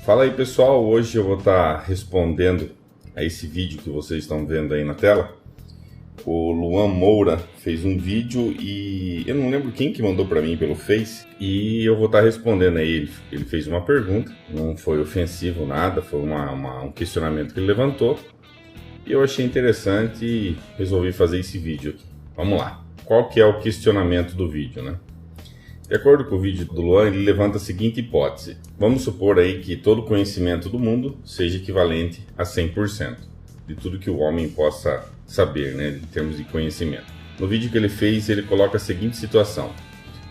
Fala aí pessoal, hoje eu vou estar respondendo a esse vídeo que vocês estão vendo aí na tela. O Luan Moura fez um vídeo e eu não lembro quem que mandou para mim pelo Face e eu vou estar respondendo a ele. Ele fez uma pergunta, não foi ofensivo nada, foi um questionamento que ele levantou e eu achei interessante e resolvi fazer esse vídeo aqui. Vamos lá, qual que é o questionamento do vídeo, né? De acordo com o vídeo do Luan, ele levanta a seguinte hipótese. Vamos supor aí que todo conhecimento do mundo seja equivalente a 100% de tudo que o homem possa saber, né, em termos de conhecimento. No vídeo que ele fez, ele coloca a seguinte situação.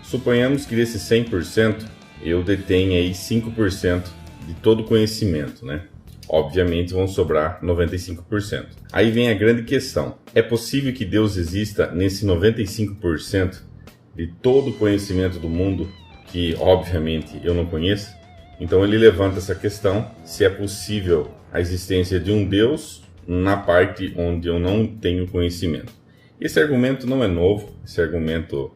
Suponhamos que desses 100%, eu detenha aí 5% de todo conhecimento, né? Obviamente vão sobrar 95%. Aí vem a grande questão. É possível que Deus exista nesse 95% de todo o conhecimento do mundo que, obviamente, eu não conheço? Então ele levanta essa questão, se é possível a existência de um Deus na parte onde eu não tenho conhecimento. Esse argumento não é novo, esse argumento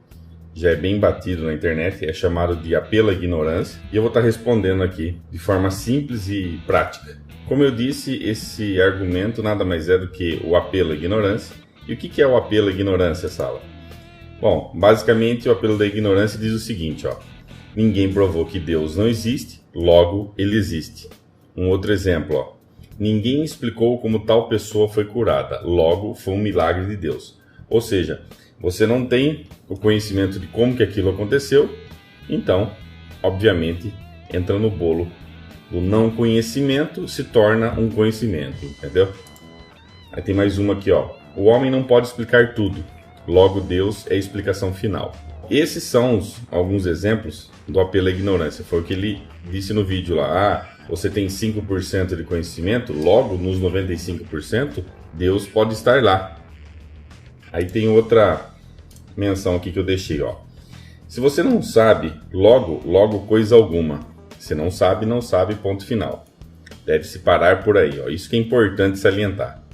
já é bem batido na internet, é chamado de apelo à ignorância, e eu vou estar respondendo aqui de forma simples e prática. Como eu disse, esse argumento nada mais é do que o apelo à ignorância. E o que é o apelo à ignorância, Sala? Bom, basicamente o apelo da ignorância diz o seguinte, ó. Ninguém provou que Deus não existe, logo ele existe. Um outro exemplo, ó. Ninguém explicou como tal pessoa foi curada, logo foi um milagre de Deus. Ou seja, você não tem o conhecimento de como que aquilo aconteceu, então, obviamente, entra no bolo do não conhecimento, se torna um conhecimento, entendeu? Aí tem mais uma aqui, ó. O homem não pode explicar tudo. Logo, Deus é a explicação final. Esses são alguns exemplos do apelo à ignorância. Foi o que ele disse no vídeo lá. Você tem 5% de conhecimento, logo nos 95%, Deus pode estar lá. Aí tem outra menção aqui que eu deixei, ó. Se você não sabe, logo coisa alguma. Se não sabe, ponto final. Deve-se parar por aí, ó. Isso que é importante salientar.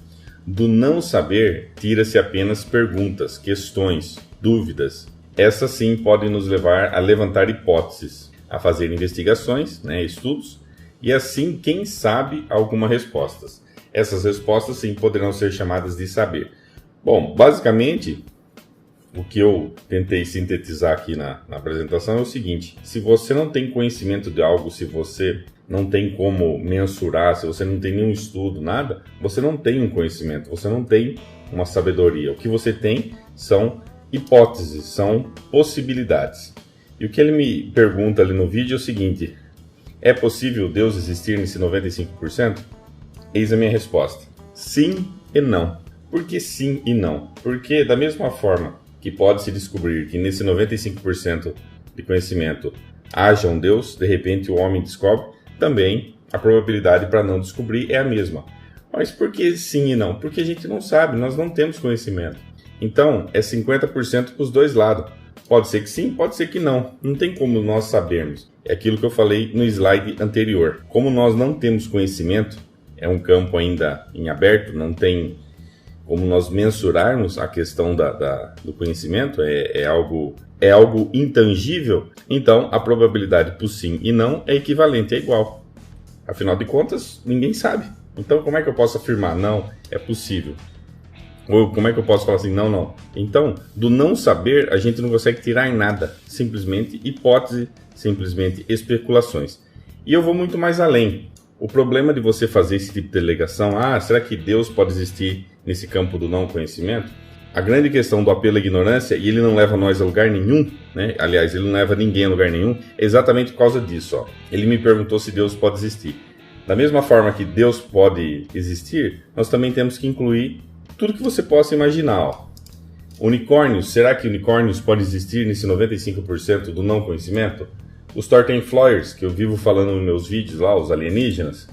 Do não saber, tira-se apenas perguntas, questões, dúvidas. Essas sim podem nos levar a levantar hipóteses, a fazer investigações, né, estudos, e assim, quem sabe, algumas respostas. Essas respostas sim poderão ser chamadas de saber. Bom, basicamente, o que eu tentei sintetizar aqui na apresentação é o seguinte. Se você não tem conhecimento de algo, se você não tem como mensurar, se você não tem nenhum estudo, nada, você não tem um conhecimento, você não tem uma sabedoria. O que você tem são hipóteses, são possibilidades. E o que ele me pergunta ali no vídeo é o seguinte: é possível Deus existir nesse 95%? Eis a minha resposta. Sim e não. Por que sim e não? Porque da mesma forma que pode-se descobrir que nesse 95% de conhecimento haja um Deus, de repente o homem descobre, também a probabilidade para não descobrir é a mesma. Mas por que sim e não? Porque a gente não sabe, nós não temos conhecimento. Então, é 50% para os dois lados. Pode ser que sim, pode ser que não. Não tem como nós sabermos. É aquilo que eu falei no slide anterior. Como nós não temos conhecimento, é um campo ainda em aberto, não tem como nós mensurarmos a questão do conhecimento, é algo intangível, então a probabilidade para o sim e não é equivalente, é igual. Afinal de contas, ninguém sabe. Então, como é que eu posso afirmar, não, é possível? Ou como é que eu posso falar assim, não? Então, do não saber, a gente não consegue tirar nada. Simplesmente hipótese, simplesmente especulações. E eu vou muito mais além. O problema de você fazer esse tipo de alegação, será que Deus pode existir nesse campo do não conhecimento? A grande questão do apelo à ignorância, e ele não leva nós a lugar nenhum, né? Aliás, ele não leva ninguém a lugar nenhum, é exatamente por causa disso, ó. Ele me perguntou se Deus pode existir. Da mesma forma que Deus pode existir, nós também temos que incluir tudo que você possa imaginar, ó. Unicórnios, será que unicórnios podem existir nesse 95% do não conhecimento? Os Tortenflowers, que eu vivo falando nos meus vídeos lá, os alienígenas,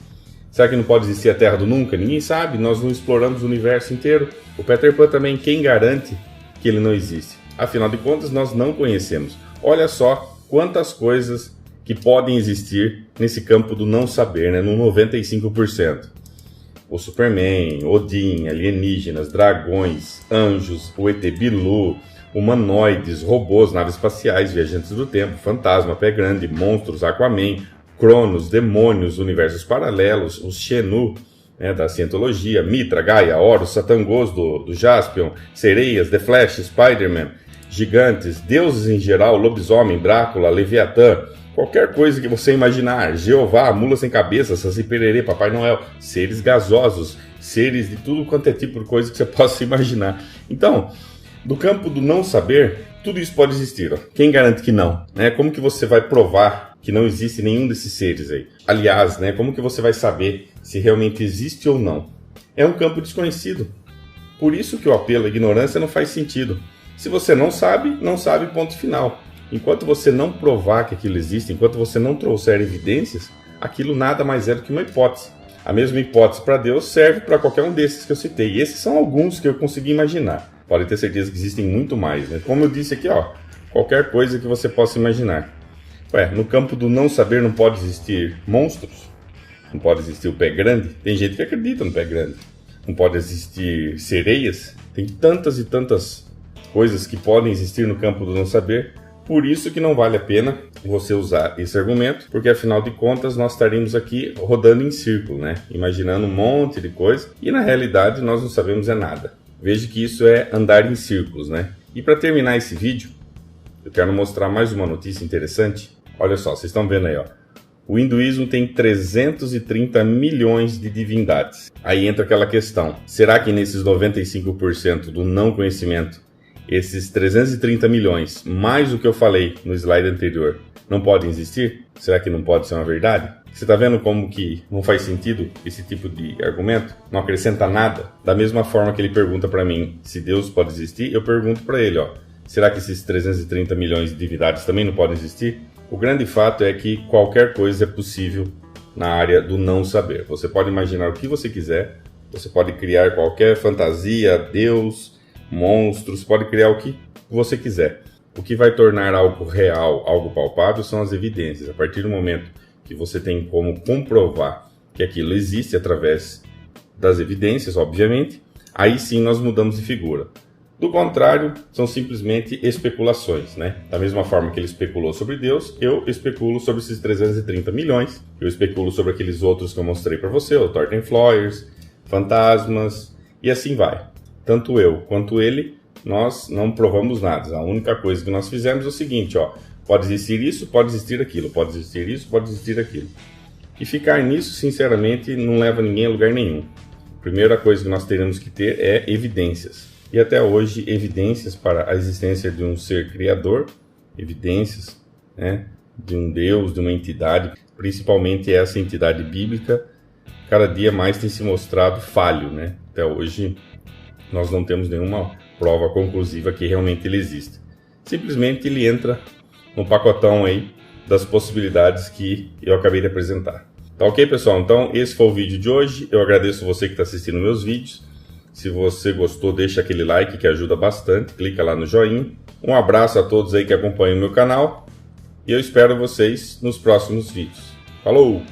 será que não pode existir a Terra do Nunca? Ninguém sabe, nós não exploramos o universo inteiro. O Peter Pan também, quem garante que ele não existe? Afinal de contas, nós não conhecemos. Olha só quantas coisas que podem existir nesse campo do não saber, né? No 95%. O Superman, Odin, alienígenas, dragões, anjos, o ET Bilu, humanoides, robôs, naves espaciais, viajantes do tempo, fantasma, pé grande, monstros, Aquaman, Cronos, demônios, universos paralelos, os Xenu, né, da cientologia, Mitra, Gaia, Horus, Satangos do Jaspion, sereias, The Flash, Spider-Man, gigantes, deuses em geral, lobisomem, Drácula, Leviatã, qualquer coisa que você imaginar, Jeová, mula sem cabeça, Saci Pererê, Papai Noel, seres gasosos, seres de tudo quanto é tipo de coisa que você possa imaginar. Então, do campo do não saber, tudo isso pode existir. Ó. Quem garante que não? Né? Como que você vai provar que não existe nenhum desses seres aí? Aliás, né, como que você vai saber se realmente existe ou não? É um campo desconhecido. Por isso que o apelo à ignorância não faz sentido. Se você não sabe, ponto final. Enquanto você não provar que aquilo existe, enquanto você não trouxer evidências, aquilo nada mais é do que uma hipótese. A mesma hipótese para Deus serve para qualquer um desses que eu citei. E esses são alguns que eu consegui imaginar. Pode ter certeza que existem muito mais, né? Como eu disse aqui, ó, qualquer coisa que você possa imaginar. No campo do não saber não pode existir monstros? Não pode existir o pé grande? Tem gente que acredita no pé grande. Não pode existir sereias? Tem tantas e tantas coisas que podem existir no campo do não saber. Por isso que não vale a pena você usar esse argumento, porque afinal de contas nós estaríamos aqui rodando em círculo, né? Imaginando um monte de coisa e na realidade nós não sabemos nada. Veja que isso é andar em círculos, né? E para terminar esse vídeo, eu quero mostrar mais uma notícia interessante. Olha só, vocês estão vendo aí, ó. O hinduísmo tem 330 milhões de divindades. Aí entra aquela questão, será que nesses 95% do não conhecimento, esses 330 milhões, mais o que eu falei no slide anterior, não podem existir? Será que não pode ser uma verdade? Você está vendo como que não faz sentido esse tipo de argumento? Não acrescenta nada? Da mesma forma que ele pergunta para mim se Deus pode existir, eu pergunto para ele, ó, será que esses 330 milhões de divindades também não podem existir? O grande fato é que qualquer coisa é possível na área do não saber. Você pode imaginar o que você quiser, você pode criar qualquer fantasia, Deus, monstros, pode criar o que você quiser. O que vai tornar algo real, algo palpável, são as evidências. A partir do momento que você tem como comprovar que aquilo existe através das evidências, obviamente, aí sim nós mudamos de figura. Do contrário, são simplesmente especulações, né? Da mesma forma que ele especulou sobre Deus, eu especulo sobre esses 330 milhões, eu especulo sobre aqueles outros que eu mostrei para você, o Thornton Floyers, fantasmas, e assim vai. Tanto eu quanto ele, nós não provamos nada. A única coisa que nós fizemos é o seguinte, ó, pode existir isso, pode existir aquilo, pode existir isso, pode existir aquilo. E ficar nisso, sinceramente, não leva ninguém a lugar nenhum. A primeira coisa que nós teremos que ter é evidências. E até hoje, evidências para a existência de um ser criador, evidências, né, de um Deus, de uma entidade, principalmente essa entidade bíblica, cada dia mais tem se mostrado falho, né? Até hoje, nós não temos nenhuma prova conclusiva que realmente ele existe. Simplesmente ele entra no pacotão aí das possibilidades que eu acabei de apresentar. Tá ok, pessoal? Então, esse foi o vídeo de hoje. Eu agradeço você que está assistindo meus vídeos. Se você gostou, deixa aquele like que ajuda bastante. Clica lá no joinha. Um abraço a todos aí que acompanham o meu canal. E eu espero vocês nos próximos vídeos. Falou!